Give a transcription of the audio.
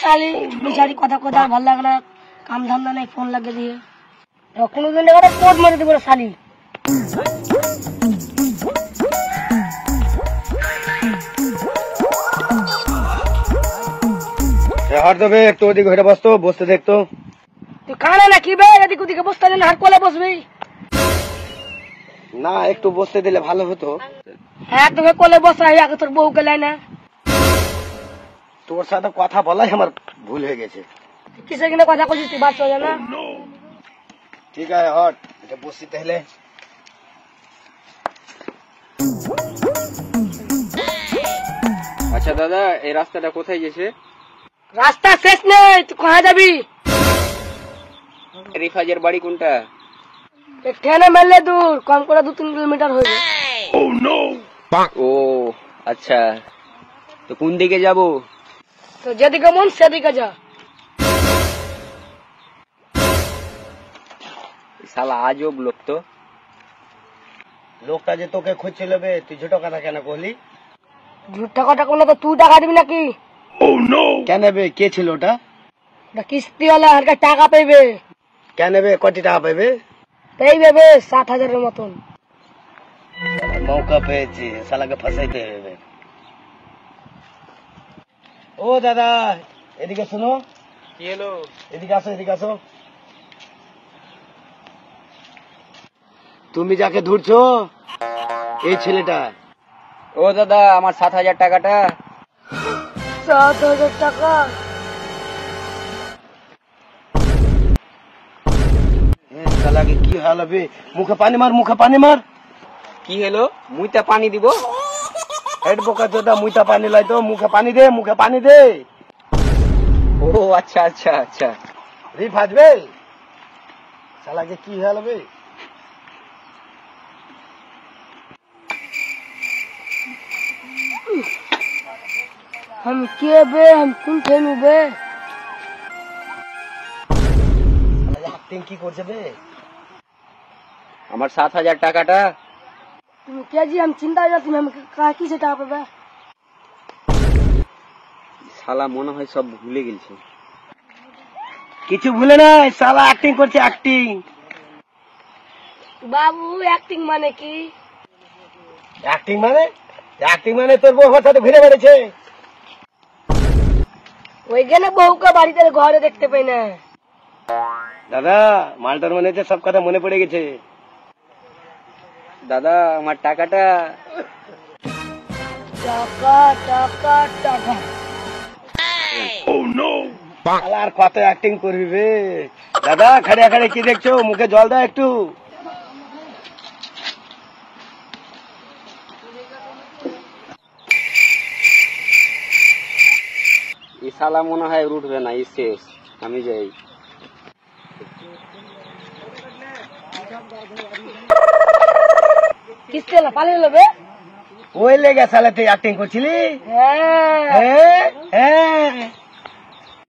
শালি বেচারি কথা কথা ভালো লাগে না, কাম ধান্দা নাই, ফোন লাগিয়ে দিয়ে কোনোদিন কোট মেরে দেবো শালি। হাট দেবে একটু ওদিকে ঘরে বসতো, বসতে দেখতো। তুই কানা না কি বে, এদিক ওদিকে বসতে দিন, হাট কোলে বসবি না, একটু বসতে দিলে ভালো হতো। হ্যাঁ তুমি কোলে বসা, আগে তোর বউ গেলাই না। তোর সাথে কথা বলাই আমার ভুল হয়ে গেছে। কিসে কিনে কথা করছিস তুই, বাদ চলে না। ঠিক আছে হট, এটা বসি তাহলে। আচ্ছা দাদা, এই রাস্তাটা কোথায় গেছে? রাস্তা শেষ নেই, তুই কোথায় যাবি? রিফাজের বাড়ি কোনটা? ট্রেনে মেললে দূর, কম করে 2-3 কিলোমিটার হয়ে যায়। ও আচ্ছা, তো কোন দিকে যাব? তো যেদিকে মন সেদিকে যা। শালা আজব লোক তো। লোকটা যে তোকে খুঁজছিল বে, তুই ছোট কথা কেন কহলি? ঝুট্টা কথা করলে তো তুই টাকা দিবি নাকি? কেন বে, কে ছিল ওটা? কিস্তি হলে আর টাকা পেবে। কেন বে, কটি টাকা পাবে? পেয়ে 7,000-এর মতন। মৌকা পেয়েছি, শালাকে ফাঁসাইতে হবে। ও দাদা, এদিকে শোনো। কি হলো? এদিকে আসো, এদিকে আসো। তুমি যাকে ধরছো এই ছেলেটা। ও দাদা, আমার 7,000 টাকাটা। 7,000 টাকা? শালাকে কি হাল হবে? মুখে পানি মার, মুখে পানি মার। কি হলো? মুইটা পানি দিব? হেড বোকা চোদা, মুইটা পানি লাই তো, মুখে পানি দে, মুখে পানি দে। ও আচ্ছা আচ্ছা আচ্ছা। রিফ আসবে, শালাকে কি হাল হবে? हम के बे, हम कौन ठेलू बे? অ্যাক্টিং কি করছে বে? আমার 7,000 টাকাটা। तुम क्या जी, हम चिंता जाती, हम कहा की से टाका पे? শালা মনে হয় সব ভুলে গেছে। কিছু ভুলে নাই, শালা অ্যাক্টিং করছে, অ্যাক্টিং। बाबू एक्टिंग माने की? অ্যাক্টিং মানে? অ্যাক্টিং মানে তোর বউ আমার সাথে ঘুরে বেড়েছে। ওইখানে বউকে বাড়িতে ঘরে দেখতে পাই না। দাদা, মালটার মনে হচ্ছে সব কথা মনে পড়ে গেছে। দাদা, আমার টাকাটা। টাকা টাকা টাকা। শালা আর কত অ্যাক্টিং করবি বে? দাদা, খাড়িয়া খাড়ে কি দেখছো? মুখে জল দাও একটু। এই শালা মনে হয় উঠবে না, এই শেষ। আমি যাই। কিসতে না পালিয়ে লবে? ওই লেগে শালা তুই অ্যাক্টিং করছিলি? হ্যাঁ হ্যাঁ হ্যাঁ।